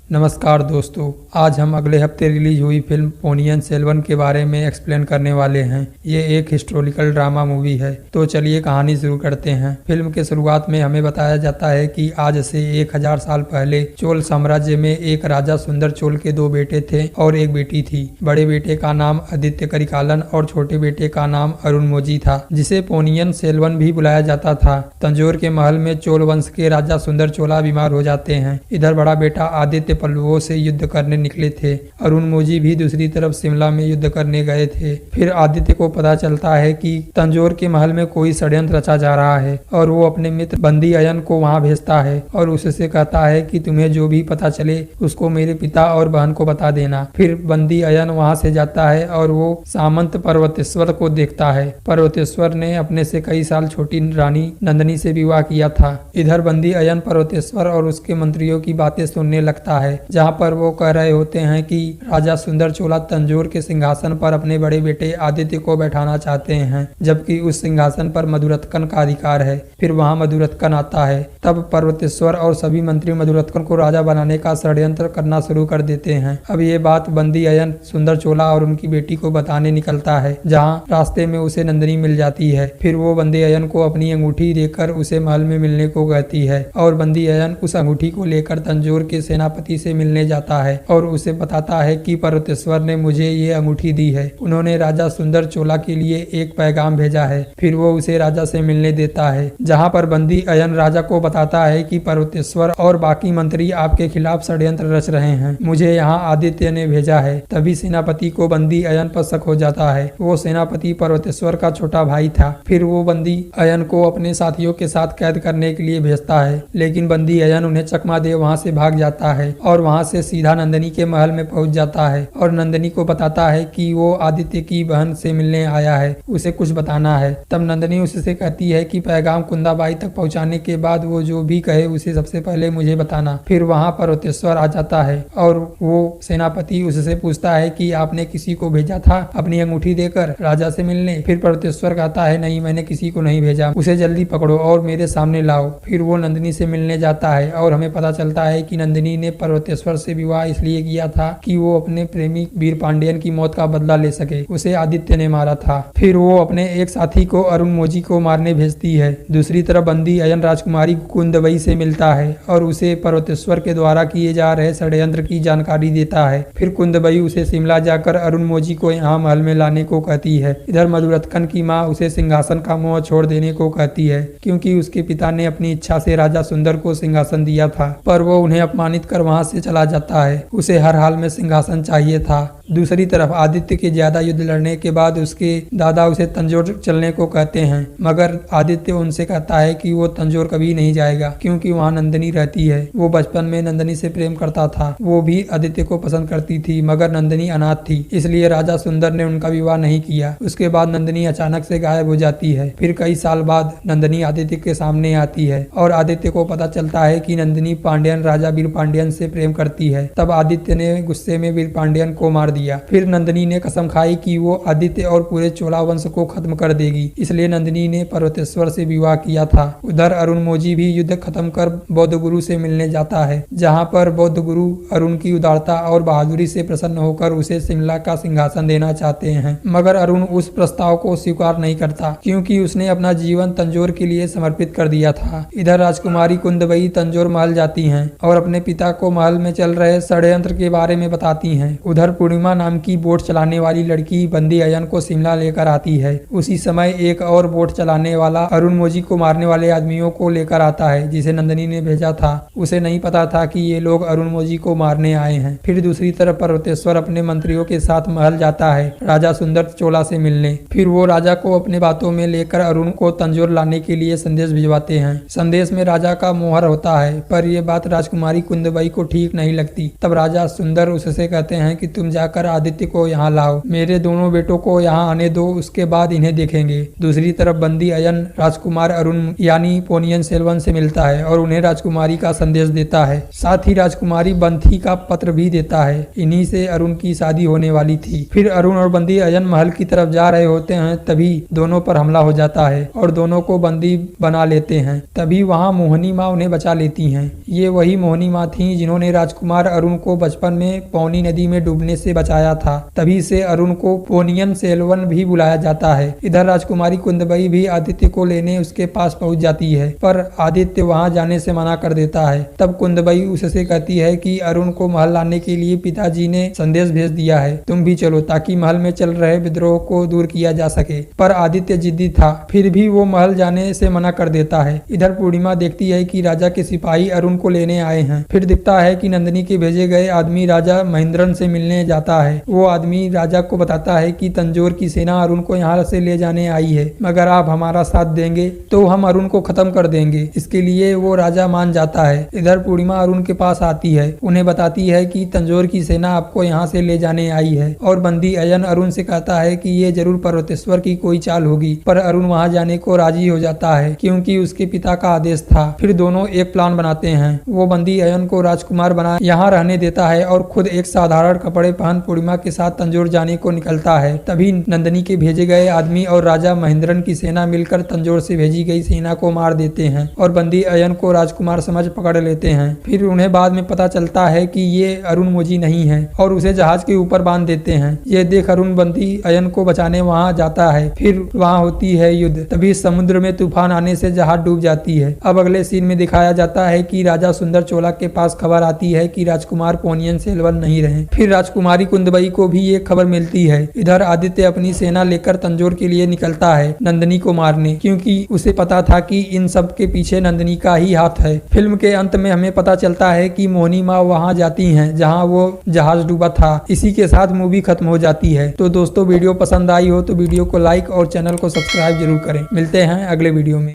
नमस्कार दोस्तों, आज हम अगले हफ्ते रिलीज हुई फिल्म पोनियन सेल्वन के बारे में एक्सप्लेन करने वाले हैं। ये एक हिस्टोरिकल ड्रामा मूवी है। तो चलिए कहानी शुरू करते हैं। फिल्म के शुरुआत में हमें बताया जाता है कि आज से 1000 साल पहले चोल साम्राज्य में एक राजा सुंदर चोल के 2 बेटे थे और एक बेटी थी। बड़े बेटे का नाम आदित्य करिकालन और छोटे बेटे का नाम अरुणमोजी था, जिसे पोनियन सेल्वन भी बुलाया जाता था। तंजोर के महल में चोल वंश के राजा सुंदर चोला बीमार हो जाते हैं। इधर बड़ा बेटा आदित्य पल्लवों से युद्ध करने निकले थे। अरुणमोजी भी दूसरी तरफ शिमला में युद्ध करने गए थे। फिर आदित्य को पता चलता है कि तंजोर के महल में कोई षड्यंत्र रचा जा रहा है और वो अपने मित्र बंदी अयन को वहां भेजता है और उससे कहता है कि तुम्हें जो भी पता चले उसको मेरे पिता और बहन को बता देना। फिर बंदी अयन वहां से जाता है और वो सामंत पर्वतेश्वर को देखता है। पर्वतेश्वर ने अपने से कई साल छोटी रानी नंदिनी से विवाह किया था। इधर बंदी अयन पर्वतेश्वर और उसके मंत्रियों की बातें सुनने लगता है, जहां पर वो कह रहे होते हैं कि राजा सुंदर चोला तंजोर के सिंहासन पर अपने बड़े बेटे आदित्य को बैठाना चाहते हैं, जबकि उस सिंहासन पर मधुरत्कन का अधिकार है। फिर वहां मधुरत्कन आता है। तब पर्वतेश्वर और सभी मंत्री मधुरत्कन को राजा बनाने का षड्यंत्र करना शुरू कर देते हैं। अब ये बात बंदी अयन सुंदर चोला और उनकी बेटी को बताने निकलता है, जहाँ रास्ते में उसे नंदिनी मिल जाती है। फिर वो बंदी अयन को अपनी अंगूठी देकर उसे महल में मिलने को कहती है और बंदी अयन उस अंगूठी को लेकर तंजोर के सेनापति से मिलने जाता है और उसे बताता है कि पर्वतेश्वर ने मुझे ये अंगूठी दी है। उन्होंने राजा सुंदर चोला के लिए एक पैगाम भेजा है। फिर वो उसे राजा से मिलने देता है, जहां पर बंदी अयन राजा को बताता है कि पर्वतेश्वर और बाकी मंत्री आपके खिलाफ षड्यंत्र रच रहे हैं। मुझे यहाँ आदित्य ने भेजा है। तभी सेनापति को बंदी अयन पर शक हो जाता है। वो सेनापति पर्वतेश्वर का छोटा भाई था। फिर वो बंदी अयन को अपने साथियों के साथ कैद करने के लिए भेजता है, लेकिन बंदी अयन उन्हें चकमा दे वहां से भाग जाता है और वहां से सीधा नंदिनी के महल में पहुंच जाता है और नंदिनी को बताता है कि वो आदित्य की बहन से मिलने आया है, उसे कुछ बताना है। तब नंदिनी उससे कहती है कि पैगाम कुंदाबाई तक पहुंचाने के बाद वो जो भी कहे उसे सबसे पहले मुझे बताना। फिर वहां पर्वतेश्वर आ जाता है और वो सेनापति उससे पूछता है कि आपने किसी को भेजा था अपनी अंगूठी देकर राजा से मिलने। फिर पर्वतेश्वर कहता है नहीं, मैंने किसी को नहीं भेजा, उसे जल्दी पकड़ो और मेरे सामने लाओ। फिर वो नंदिनी से मिलने जाता है और हमें पता चलता है कि नंदिनी ने पर्वतेश्वर से विवाह इसलिए किया था कि वो अपने प्रेमी वीर पांडियन की मौत का बदला ले सके। उसे आदित्य ने मारा था। फिर वो अपने एक साथी को अरुणमोजी को मारने भेजती है। दूसरी तरफ बंदी अयन राजकुमारी कुंदबई से मिलता है और उसे पर्वतेश्वर के द्वारा किए जा रहे षड्यंत्र की जानकारी देता है। फिर कुंदबई उसे शिमला जाकर अरुणमोजी को यहाँ महल में लाने को कहती है। इधर मधुरत्कन की माँ उसे सिंहासन का मोह छोड़ देने को कहती है, क्योंकि उसके पिता ने अपनी इच्छा से राजा सुंदर को सिंहासन दिया था, पर वो उन्हें अपमानित कर वहां से चला जाता है। उसे हर हाल में सिंहासन चाहिए था। दूसरी तरफ आदित्य के ज्यादा युद्ध लड़ने के बाद उसके दादा उसे तंजोर चलने को कहते हैं, मगर आदित्य उनसे कहता है कि वो तंजोर कभी नहीं जाएगा, क्योंकि वहाँ नंदिनी रहती है। वो बचपन में नंदिनी से प्रेम करता था। वो भी आदित्य को पसंद करती थी, मगर नंदिनी अनाथ थी, इसलिए राजा सुंदर ने उनका विवाह नहीं किया। उसके बाद नंदिनी अचानक से गायब हो जाती है। फिर कई साल बाद नंदिनी आदित्य के सामने आती है और आदित्य को पता चलता है कि नंदिनी पांड्यन राजा वीर पांड्यन से प्रेम करती है। तब आदित्य ने गुस्से में वीर पांड्यन को मार दिया। फिर नंदिनी ने कसम खाई कि वो आदित्य और पूरे चोला वंश को खत्म कर देगी, इसलिए नंदिनी ने पर्वतेश्वर से विवाह किया था। उधर अरुणमोजी भी युद्ध खत्म कर बौद्ध गुरु से मिलने जाता है, जहां पर बौद्ध गुरु अरुण की उदारता और बहादुरी से प्रसन्न होकर उसे शिमला का सिंहासन देना चाहते हैं, मगर अरुण उस प्रस्ताव को स्वीकार नहीं करता, क्योंकि उसने अपना जीवन तंजोर के लिए समर्पित कर दिया था। इधर राजकुमारी कुंदबई तंजोर महल जाती हैं और अपने पिता को महल में चल रहे षड्यंत्र के बारे में बताती हैं। उधर पूर्णिमा नाम की बोट चलाने वाली लड़की बंदी अयन को शिमला लेकर आती है। उसी समय एक और बोट चलाने वाला अरुणमोजी को मारने वाले आदमियों को लेकर आता है, जिसे नंदिनी ने भेजा था। उसे नहीं पता था कि ये लोग अरुणमोजी को मारने आए हैं। फिर दूसरी तरफ पर्वतेश्वर अपने मंत्रियों के साथ महल जाता है राजा सुंदर चोला से मिलने। फिर वो राजा को अपने बातों में लेकर अरुण को तंजोर लाने के लिए संदेश भिजवाते हैं। संदेश में राजा का मोहर होता है, पर यह बात राजकुमारी कुंदबई को ठीक नहीं लगती। तब राजा सुंदर उससे कहते हैं कि तुम जाकर आदित्य को यहाँ लाओ, मेरे दोनों बेटों को यहाँ आने दो, उसके बाद इन्हें देखेंगे। दूसरी तरफ बंदी अयन राजकुमार अरुण यानी पोनियन सेल्वन से मिलता है और उन्हें राजकुमारी का संदेश देता है। साथ ही राजकुमारी बंथी का पत्र भी देता है। इन्हीं से अरुण की शादी होने वाली थी। फिर अरुण और बंदी अयन महल की तरफ जा रहे होते हैं, तभी दोनों पर हमला हो जाता है और दोनों को बंदी बना लेते हैं। तभी वहाँ मोहनी माँ उन्हें बचा लेती हैं। ये वही मोहनी माँ थी जिन्होंने जिन्होंने राजकुमार अरुण को बचपन में पौनी नदी में डूबने से बचाया था। तभी से अरुण को पोनियन सेल्वन भी बुलाया जाता है। इधर राजकुमारी कुंदबई भी आदित्य को लेने उसके पास पहुंच जाती है, पर आदित्य वहां जाने से मना कर देता है। तब कुंदबई उससे कहती है कि अरुण को महल लाने के लिए पिताजी ने संदेश भेज दिया है, तुम भी चलो ताकि महल में चल रहे विद्रोह को दूर किया जा सके। पर आदित्य जिद्दी था, फिर भी वो महल जाने से मना कर देता है। इधर पूर्णिमा देखती है कि राजा के सिपाही अरुण को लेने आए हैं। फिर दिखता है कि नंदिनी के भेजे गए आदमी राजा महेंद्रन से मिलने जाता है। वो आदमी राजा को बताता है कि तंजोर की सेना अरुण को यहाँ से ले जाने आई है, मगर आप हमारा साथ देंगे तो हम अरुण को खत्म कर देंगे। इसके लिए वो राजा मान जाता है। इधर पूर्णिमा अरुण के पास आती है, उन्हें बताती है कि तंजोर की सेना आपको यहाँ से ले जाने आई है, और बंदी अयन अरुण से कहता है कि ये जरूर पर्वतेश्वर की कोई चाल होगी। पर अरुण वहाँ जाने को राजी हो जाता है क्योंकि उसके पिता का आदेश था। फिर दोनों एक प्लान बनाते हैं। वो बंदी अयन को राजकुमार बना यहाँ रहने देता है और खुद एक साधारण कपड़े पहन पूर्णिमा के साथ तंजोर जाने को निकलता है। तभी नंदिनी के भेजे गए आदमी और राजा महेंद्रन की सेना मिलकर तंजोर से भेजी गई सेना को मार देते हैं और बंदी अयन को राजकुमार समझ पकड़ लेते हैं। फिर उन्हें बाद में पता चलता है कि ये अरुण मोजी नहीं है और उसे जहाज के ऊपर बांध देते हैं। ये देख अरुण बंदी अयन को बचाने वहां जाता है। फिर वहां होती है युद्ध। तभी समुद्र में तूफान आने से जहाज डूब जाती है। अब अगले सीन में दिखाया जाता है कि राजा सुंदर चोला के पास खबर आती है कि राजकुमार पोनियन सेल्वन नहीं रहे। फिर राजकुमारी कुंदबई को भी ये खबर मिलती है। इधर आदित्य अपनी सेना लेकर तंजोर के लिए निकलता है नंदिनी को मारने, क्योंकि उसे पता था कि इन सब के पीछे नंदिनी का ही हाथ है। फिल्म के अंत में हमें पता चलता है कि मोहनी माँ वहां जाती हैं जहां वो जहाज डूबा था। इसी के साथ मूवी खत्म हो जाती है। तो दोस्तों, वीडियो पसंद आई हो तो वीडियो को लाइक और चैनल को सब्सक्राइब जरूर करें। मिलते हैं अगले वीडियो में।